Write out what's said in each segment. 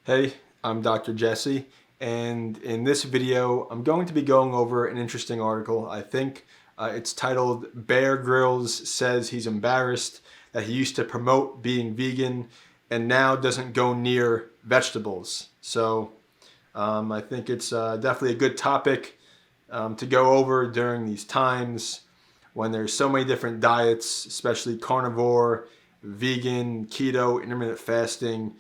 Hey, I'm Dr. Jesse, and in this video, I'm going to be going over an interesting article. I think it's titled Bear Grylls Says He's Embarrassed That He Used to Promote Being Vegan and Now Doesn't Go Near Vegetables. I think it's definitely a good topic to go over during these times when there's so many different diets, especially carnivore, vegan, keto, intermittent fasting.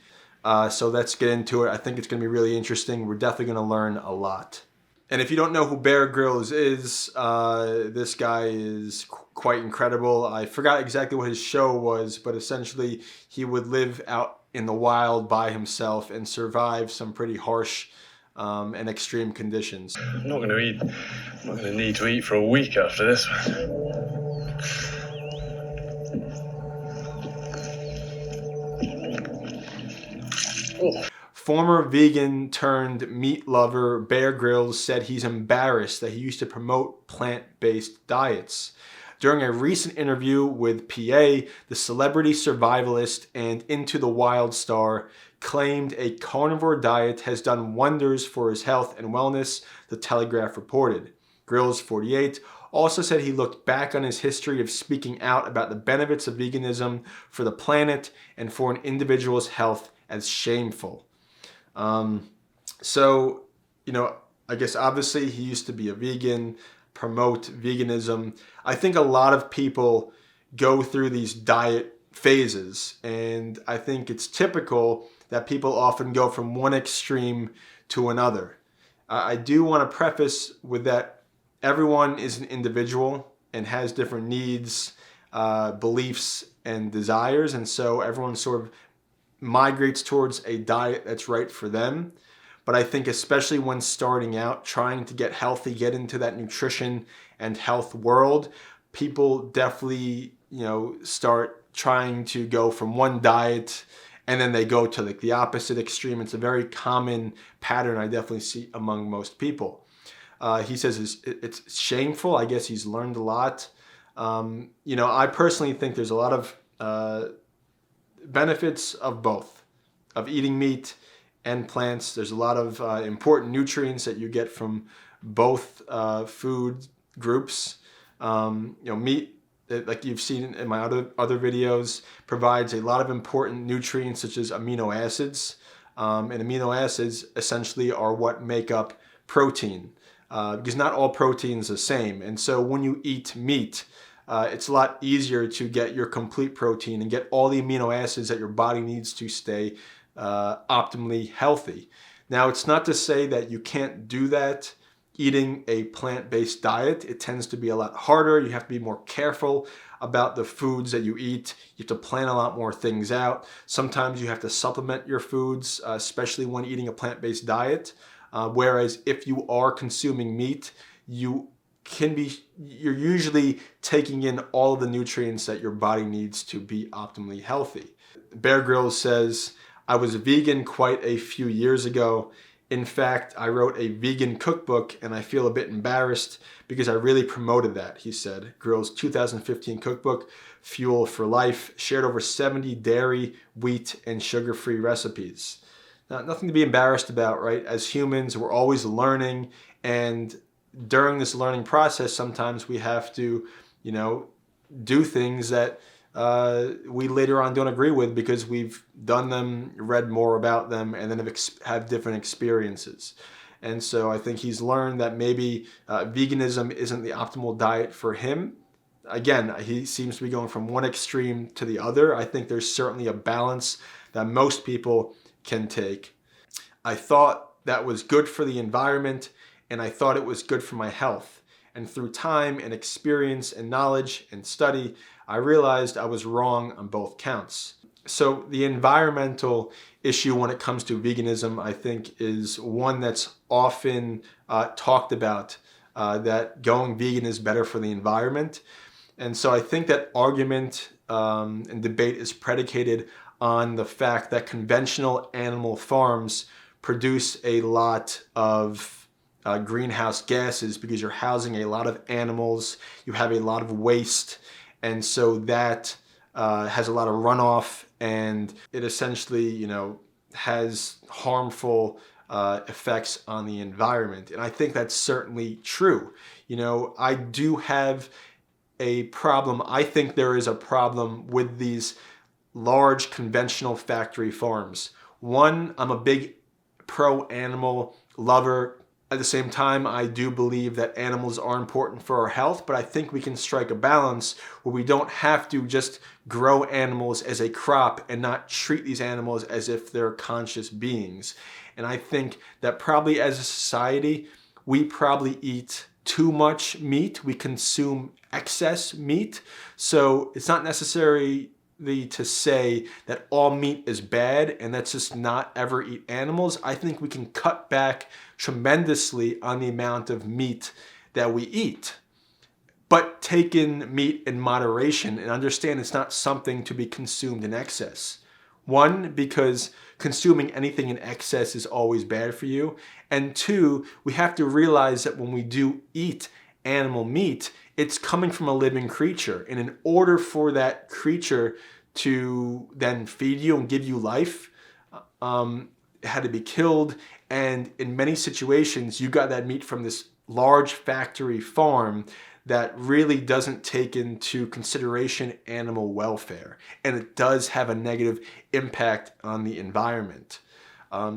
So let's get into it. I think it's going to be really interesting. We're definitely going to learn a lot. And if you don't know who Bear Grylls is, this guy is quite incredible. I forgot exactly what his show was, but essentially he would live out in the wild by himself and survive some pretty harsh and extreme conditions. I'm not going to eat. I'm not going to need to eat for a week after this one. Oh. Former vegan turned meat lover Bear Grylls said he's embarrassed that he used to promote plant-based diets. During a recent interview with PA, the celebrity survivalist and Into the Wild star claimed a carnivore diet has done wonders for his health and wellness, the Telegraph reported. Grylls, 48, also said he looked back on his history of speaking out about the benefits of veganism for the planet and for an individual's health as shameful. I guess obviously he used to be a vegan, promote veganism. I think a lot of people go through these diet phases, and I think it's typical that people often go from one extreme to another. I do want to preface with that everyone is an individual and has different needs, beliefs, and desires, and so everyone sort of migrates towards a diet that's right for them. But I think especially when starting out, trying to get healthy, get into that nutrition and health world, people definitely, start trying to go from one diet and then they go to like the opposite extreme. It's a very common pattern I definitely see among most people. He says it's shameful. I guess he's learned a lot. I personally think there's a lot of benefits of both, of eating meat and plants. There's a lot of important nutrients that you get from both food groups. Meat, like you've seen in my other videos, provides a lot of important nutrients such as amino acids. And amino acids essentially are what make up protein, because not all protein is the same. And so when you eat meat, it's a lot easier to get your complete protein and get all the amino acids that your body needs to stay optimally healthy. Now, it's not to say that you can't do that eating a plant-based diet. It tends to be a lot harder. You have to be more careful about the foods that you eat. You have to plan a lot more things out. Sometimes you have to supplement your foods, especially when eating a plant-based diet. Whereas if you are consuming meat, you're usually taking in all of the nutrients that your body needs to be optimally healthy. Bear Grylls says, I was a vegan quite a few years ago. In fact, I wrote a vegan cookbook and I feel a bit embarrassed because I really promoted that, he said. Grylls' 2015 cookbook, Fuel for Life, shared over 70 dairy, wheat, and sugar-free recipes. Now, nothing to be embarrassed about, right? As humans, we're always learning, and during this learning process, sometimes we have to, do things that we later on don't agree with because we've done them, read more about them, and then have different experiences. And so I think he's learned that maybe veganism isn't the optimal diet for him. Again, he seems to be going from one extreme to the other. I think there's certainly a balance that most people can take. I thought that was good for the environment, and I thought it was good for my health. And through time and experience and knowledge and study, I realized I was wrong on both counts. So the environmental issue when it comes to veganism, I think, is one that's often talked about, that going vegan is better for the environment. And so I think that argument and debate is predicated on the fact that conventional animal farms produce a lot of greenhouse gases because you're housing a lot of animals, you have a lot of waste, and so that has a lot of runoff, and it essentially, has harmful effects on the environment. And I think that's certainly true. You know, I do have a problem. I think there is a problem with these large conventional factory farms. One, I'm a big pro-animal lover. At the same time, I do believe that animals are important for our health, but I think we can strike a balance where we don't have to just grow animals as a crop and not treat these animals as if they're conscious beings. And I think that probably as a society, we probably eat too much meat. We consume excess meat. So it's not necessary to say that all meat is bad and let's just not ever eat animals. I think we can cut back tremendously on the amount of meat that we eat, but take in meat in moderation and understand it's not something to be consumed in excess. One, because consuming anything in excess is always bad for you. And two, we have to realize that when we do eat animal meat, it's coming from a living creature. And in order for that creature to then feed you and give you life, it had to be killed. And in many situations, you got that meat from this large factory farm that really doesn't take into consideration animal welfare. And it does have a negative impact on the environment.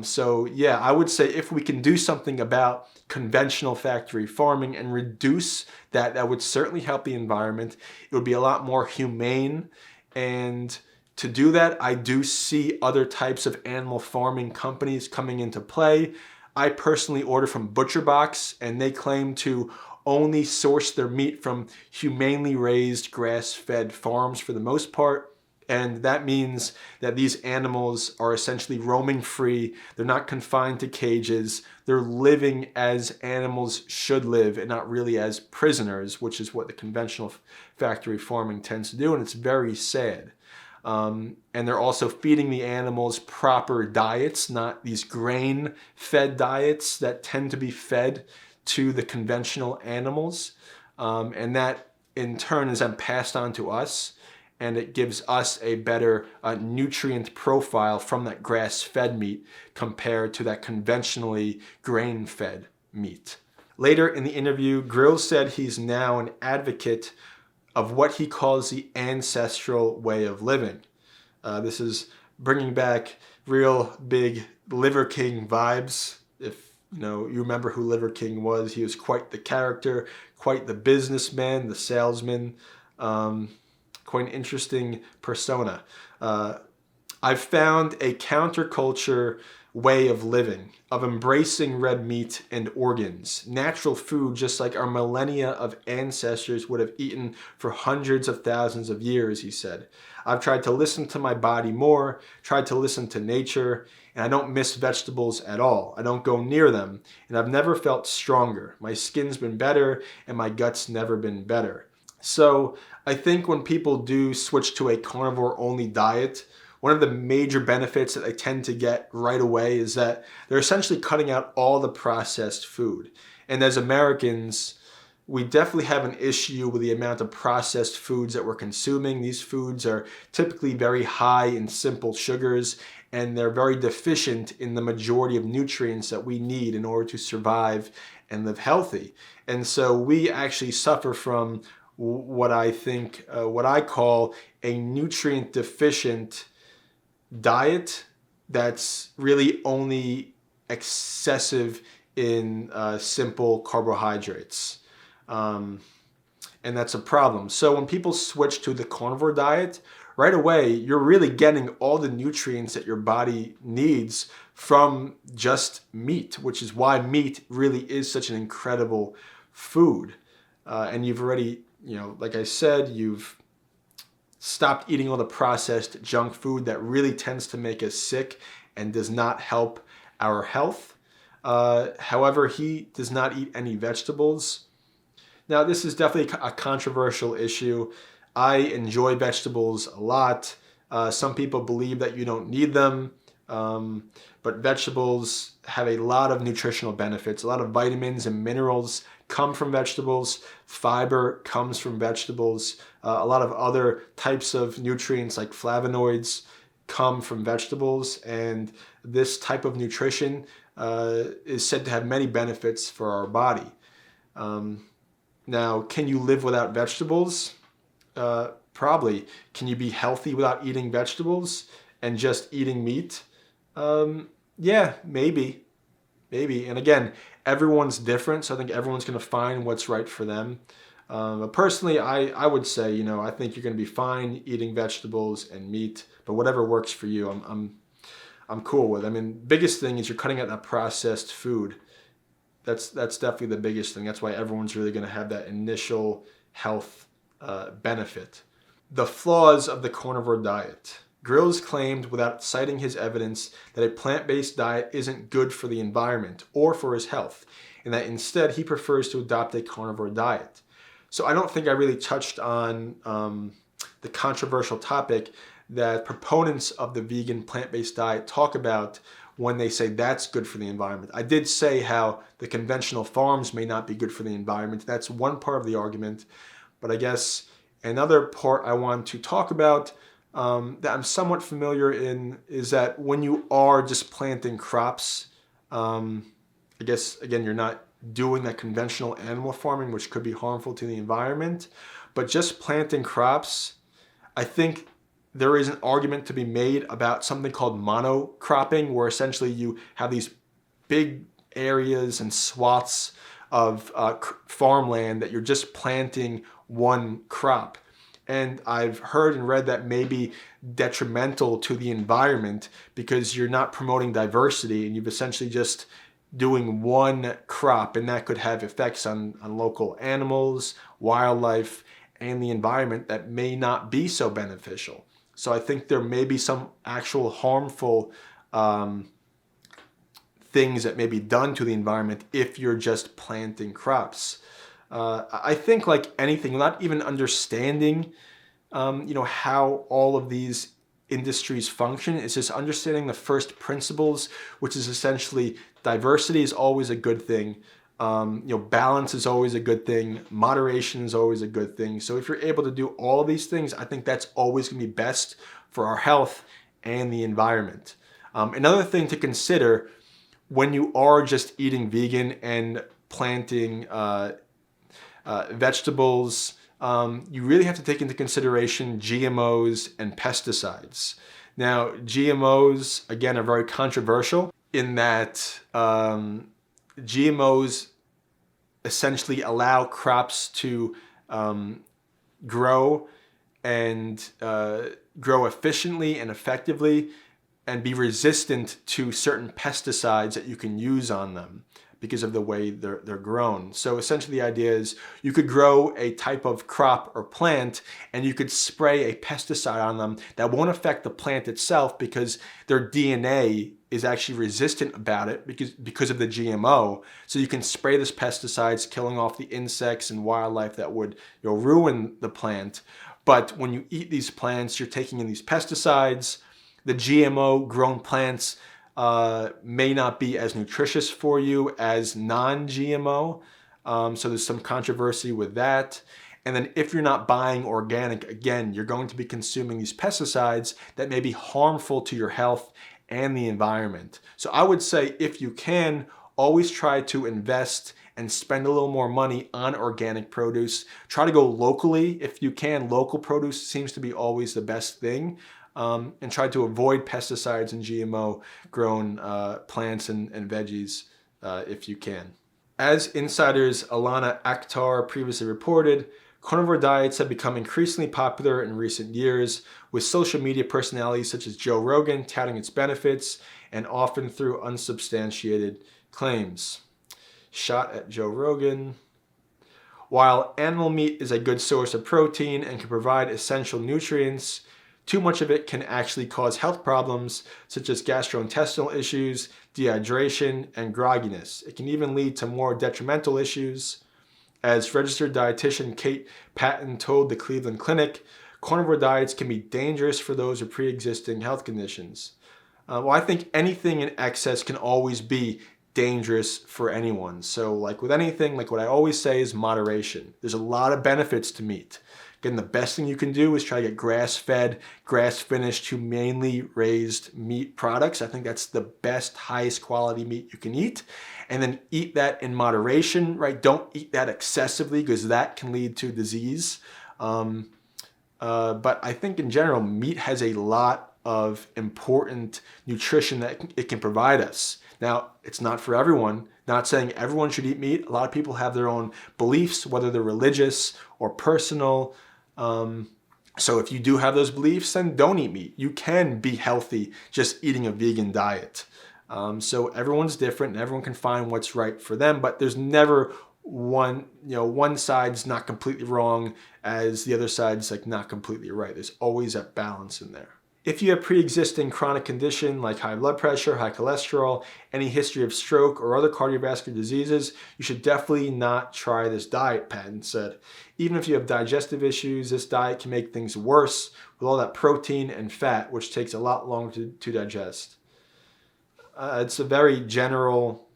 So yeah, I would say if we can do something about conventional factory farming and reduce that, that would certainly help the environment. It would be a lot more humane. And to do that, I do see other types of animal farming companies coming into play. I personally order from ButcherBox, and they claim to only source their meat from humanely raised grass-fed farms for the most part. And that means that these animals are essentially roaming free. They're not confined to cages. They're living as animals should live and not really as prisoners, which is what the conventional factory farming tends to do. And it's very sad. And they're also feeding the animals proper diets, not these grain-fed diets that tend to be fed to the conventional animals. And that in turn is then passed on to us. And it gives us a better nutrient profile from that grass-fed meat compared to that conventionally grain-fed meat. Later in the interview, Grylls said he's now an advocate of what he calls the ancestral way of living. This is bringing back real big Liver King vibes. If you remember who Liver King was, he was quite the character, quite the businessman, the salesman. Quite an interesting persona. I've found a counterculture way of living, of embracing red meat and organs, natural food just like our millennia of ancestors would have eaten for hundreds of thousands of years, he said. I've tried to listen to my body more, tried to listen to nature, and I don't miss vegetables at all. I don't go near them, and I've never felt stronger. My skin's been better, and my gut's never been better. So I think when people do switch to a carnivore-only diet, one of the major benefits that they tend to get right away is that they're essentially cutting out all the processed food. And as Americans, we definitely have an issue with the amount of processed foods that we're consuming. These foods are typically very high in simple sugars, and they're very deficient in the majority of nutrients that we need in order to survive and live healthy. And so we actually suffer from what I call a nutrient deficient diet that's really only excessive in simple carbohydrates. And that's a problem. So when people switch to the carnivore diet, right away, you're really getting all the nutrients that your body needs from just meat, which is why meat really is such an incredible food. And you've already, like I said, you've stopped eating all the processed junk food that really tends to make us sick and does not help our health. However, he does not eat any vegetables. Now, this is definitely a controversial issue. I enjoy vegetables a lot. Some people believe that you don't need them, but vegetables have a lot of nutritional benefits. A lot of vitamins and minerals come from vegetables. Fiber comes from vegetables. A lot of other types of nutrients like flavonoids come from vegetables, and this type of nutrition is said to have many benefits for our body. Now, can you live without vegetables? Probably. Can you be healthy without eating vegetables and just eating meat? Yeah, maybe. Maybe. And again, everyone's different, so I think everyone's going to find what's right for them. But personally, I would say, I think you're going to be fine eating vegetables and meat, but whatever works for you, I'm cool with. I mean, biggest thing is you're cutting out that processed food. That's definitely the biggest thing. That's why everyone's really going to have that initial health benefit. The flaws of the carnivore diet. Grylls claimed, without citing his evidence, that a plant-based diet isn't good for the environment or for his health, and that instead he prefers to adopt a carnivore diet. So I don't think I really touched on the controversial topic that proponents of the vegan plant-based diet talk about when they say that's good for the environment. I did say how the conventional farms may not be good for the environment. That's one part of the argument. But I guess another part I want to talk about that I'm somewhat familiar in is that when you are just planting crops, I guess, again, you're not doing that conventional animal farming, which could be harmful to the environment. But just planting crops, I think there is an argument to be made about something called monocropping, where essentially you have these big areas and swaths of farmland that you're just planting one crop. And I've heard and read that may be detrimental to the environment because you're not promoting diversity and you've essentially just doing one crop, and that could have effects on local animals, wildlife, and the environment that may not be so beneficial. So I think there may be some actual harmful things that may be done to the environment if you're just planting crops. I think, like anything, without even understanding, how all of these industries function, it's just understanding the first principles, which is essentially diversity is always a good thing. Balance is always a good thing. Moderation is always a good thing. So if you're able to do all of these things, I think that's always going to be best for our health and the environment. Another thing to consider when you are just eating vegan and planting vegetables, you really have to take into consideration GMOs and pesticides. Now, GMOs, again, are very controversial in that GMOs essentially allow crops to grow and grow efficiently and effectively and be resistant to certain pesticides that you can use on them because of the way they're grown. So essentially the idea is you could grow a type of crop or plant and you could spray a pesticide on them that won't affect the plant itself because their DNA is actually resistant about it because of the GMO. So you can spray this pesticides, killing off the insects and wildlife that would ruin the plant. But when you eat these plants, you're taking in these pesticides. The GMO grown plants may not be as nutritious for you as non-GMO. So there's some controversy with that. And then if you're not buying organic, again, you're going to be consuming these pesticides that may be harmful to your health and the environment. So I would say if you can, always try to invest and spend a little more money on organic produce. Try to go locally if you can. Local produce seems to be always the best thing. And try to avoid pesticides and GMO grown plants and veggies if you can. As insiders Alana Akhtar previously reported, carnivore diets have become increasingly popular in recent years, with social media personalities such as Joe Rogan touting its benefits and often through unsubstantiated claims. Shot at Joe Rogan. While animal meat is a good source of protein and can provide essential nutrients, too much of it can actually cause health problems such as gastrointestinal issues, dehydration, and grogginess. It can even lead to more detrimental issues. As registered dietitian Kate Patton told the Cleveland Clinic, carnivore diets can be dangerous for those with pre-existing health conditions. Well, I think anything in excess can always be dangerous for anyone. So like with anything, like what I always say is moderation. There's a lot of benefits to meat. Again, the best thing you can do is try to get grass-fed, grass-finished, humanely raised meat products. I think that's the best, highest quality meat you can eat. And then eat that in moderation, right? Don't eat that excessively because that can lead to disease. But I think in general, meat has a lot of important nutrition that it can provide us. Now, it's not for everyone. Not saying everyone should eat meat. A lot of people have their own beliefs, whether they're religious or personal. So if you do have those beliefs, then don't eat meat. You can be healthy just eating a vegan diet. So everyone's different and everyone can find what's right for them, but there's never one side's not completely wrong as the other side's like not completely right. There's always a balance in there. If you have pre-existing chronic condition like high blood pressure, high cholesterol, any history of stroke or other cardiovascular diseases, you should definitely not try this diet, Patton said. Even if you have digestive issues, this diet can make things worse with all that protein and fat, which takes a lot longer to digest. It's a very general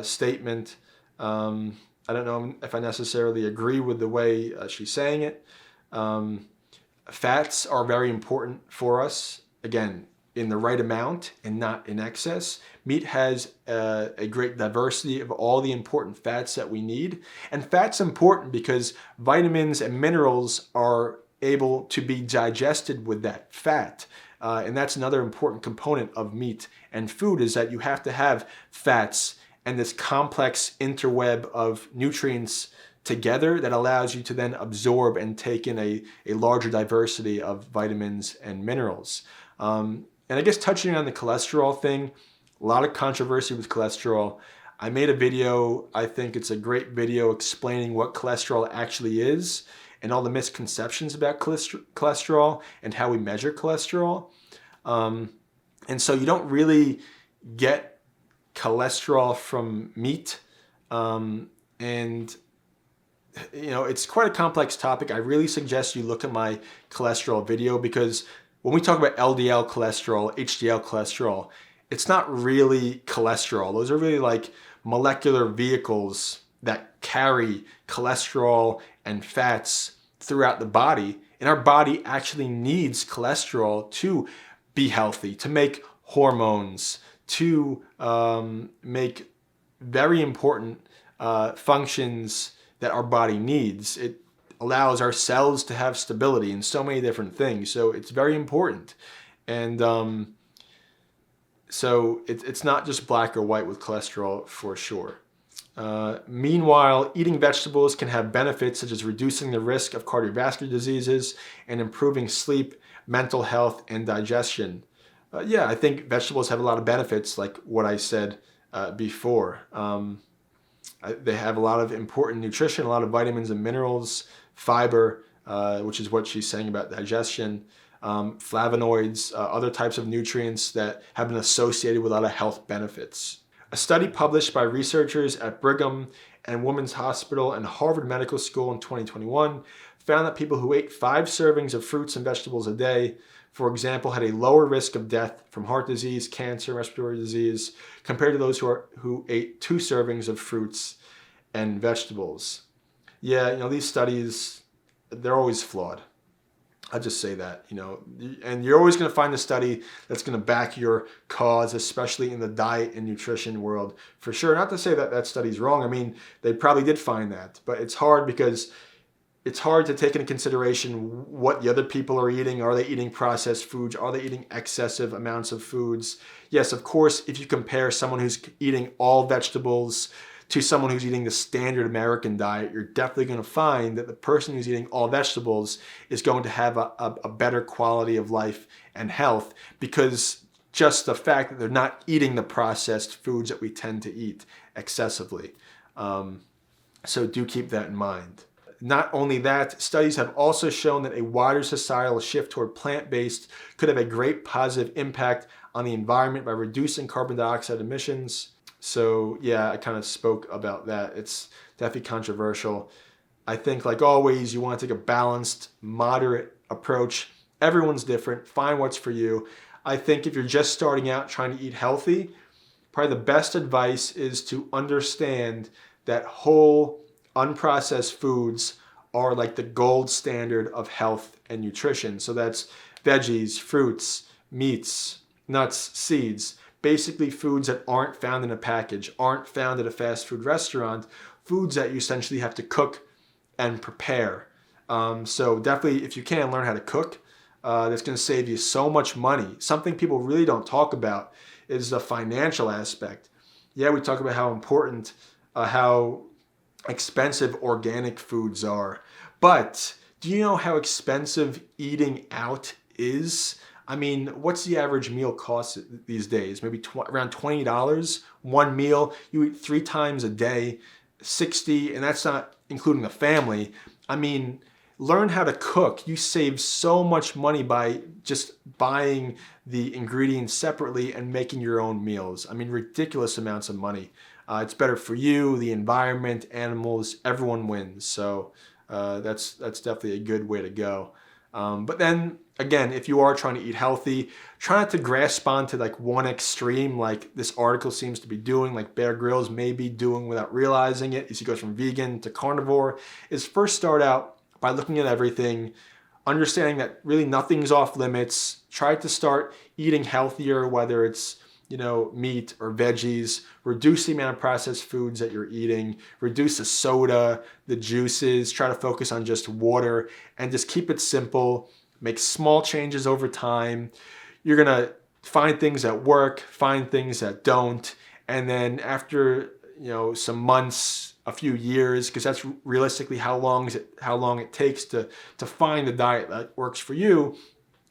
statement. I don't know if I necessarily agree with the way she's saying it. Fats are very important for us, again, in the right amount and not in excess. Meat has a great diversity of all the important fats that we need. And fat's important because vitamins and minerals are able to be digested with that fat. And that's another important component of meat and food, is that you have to have fats and this complex interweb of nutrients together that allows you to then absorb and take in a larger diversity of vitamins and minerals. And I guess touching on the cholesterol thing, a lot of controversy with cholesterol. I made a video, I think it's a great video explaining what cholesterol actually is and all the misconceptions about cholesterol and how we measure cholesterol. And so you don't really get cholesterol from meat. And it's quite a complex topic. I really suggest you look at my cholesterol video, because when we talk about LDL cholesterol, HDL cholesterol, it's not really cholesterol. Those are really like molecular vehicles that carry cholesterol and fats throughout the body. And our body actually needs cholesterol to be healthy, to make hormones, to make very important functions that our body needs. It allows our cells to have stability and so many different things. So it's very important. And so it's not just black or white with cholesterol for sure. Meanwhile, eating vegetables can have benefits such as reducing the risk of cardiovascular diseases and improving sleep, mental health, and digestion. I think vegetables have a lot of benefits, like what I said before. They have a lot of important nutrition, a lot of vitamins and minerals, fiber, which is what she's saying about digestion, flavonoids, other types of nutrients that have been associated with a lot of health benefits. A study published by researchers at Brigham and Women's Hospital and Harvard Medical School in 2021 found that people who ate 5 servings of fruits and vegetables a day, for example, had a lower risk of death from heart disease, cancer, respiratory disease, compared to those who ate 2 servings of fruits and vegetables. These studies, they're always flawed. I'll just say that, and you're always going to find a study that's going to back your cause, especially in the diet and nutrition world, for sure. Not to say that that study's wrong. I mean, they probably did find that, but it's hard because it's hard to take into consideration what the other people are eating. Are they eating processed foods? Are they eating excessive amounts of foods? Yes, of course, if you compare someone who's eating all vegetables to someone who's eating the standard American diet, you're definitely going to find that the person who's eating all vegetables is going to have a better quality of life and health, because just the fact that they're not eating the processed foods that we tend to eat excessively. So do keep that in mind. Not only that, studies have also shown that a wider societal shift toward plant-based could have a great positive impact on the environment by reducing carbon dioxide emissions. So I kind of spoke about that. It's definitely controversial. I think, like always, you want to take a balanced, moderate approach. Everyone's different. Find what's for you. I think if you're just starting out trying to eat healthy, probably the best advice is to understand that whole, unprocessed foods are like the gold standard of health and nutrition. So that's veggies, fruits, meats, nuts, seeds, basically foods that aren't found in a package, aren't found at a fast food restaurant, foods that you essentially have to cook and prepare. So definitely, if you can, learn how to cook. That's going to save you so much money. Something people really don't talk about is the financial aspect. Yeah, we talk about how important, how expensive organic foods are. But do you know how expensive eating out is? I mean, what's the average meal cost these days? Maybe around $20 one meal. You eat 3 times a day, 60, and that's not including the family. I mean, learn how to cook. You save so much money by just buying the ingredients separately and making your own meals. I mean, ridiculous amounts of money. It's better for you, the environment, animals, everyone wins. So that's definitely a good way to go. But then again, if you are trying to eat healthy, try not to grasp onto like one extreme, like this article seems to be doing, like Bear Grylls may be doing without realizing it, as he goes from vegan to carnivore, is first start out by looking at everything, understanding that really nothing's off limits. Try to start eating healthier, whether it's meat or veggies. Reduce the amount of processed foods that you're eating. Reduce the soda, the juices. Try to focus on just water and just keep it simple. Make small changes over time. You're gonna find things that work, find things that don't, and then after some months, a few years, because that's realistically how long it takes to find the diet that works for you.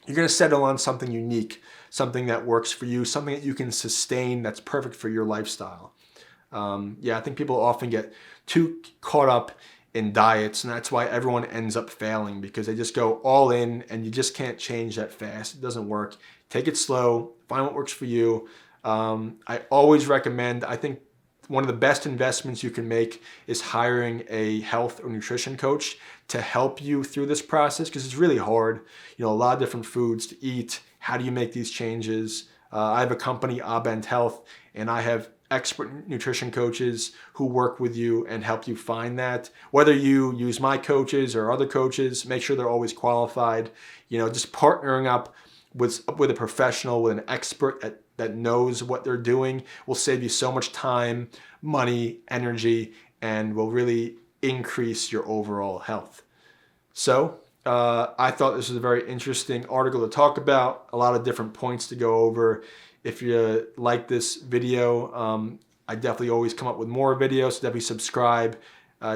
You're going to settle on something unique, something that works for you, something that you can sustain, that's perfect for your lifestyle. I think people often get too caught up in diets, and that's why everyone ends up failing, because they just go all in and you just can't change that fast. It doesn't work. Take it slow, find what works for you. I always recommend, I think one of the best investments you can make is hiring a health or nutrition coach to help you through this process, because it's really hard. A lot of different foods to eat. How do you make these changes? I have a company, Abend Health, and I have expert nutrition coaches who work with you and help you find that. Whether you use my coaches or other coaches, make sure they're always qualified. Just partnering up with a professional, with an expert that knows what they're doing will save you so much time, money, energy, and will really increase your overall health. So I thought this was a very interesting article to talk about, a lot of different points to go over. If you like this video, I definitely always come up with more videos, so definitely subscribe,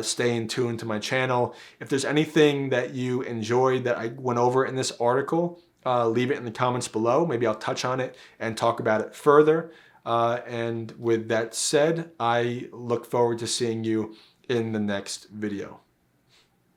stay in tune to my channel. If there's anything that you enjoyed that I went over in this article, leave it in the comments below. Maybe I'll touch on it and talk about it further. And with that said, I look forward to seeing you in the next video.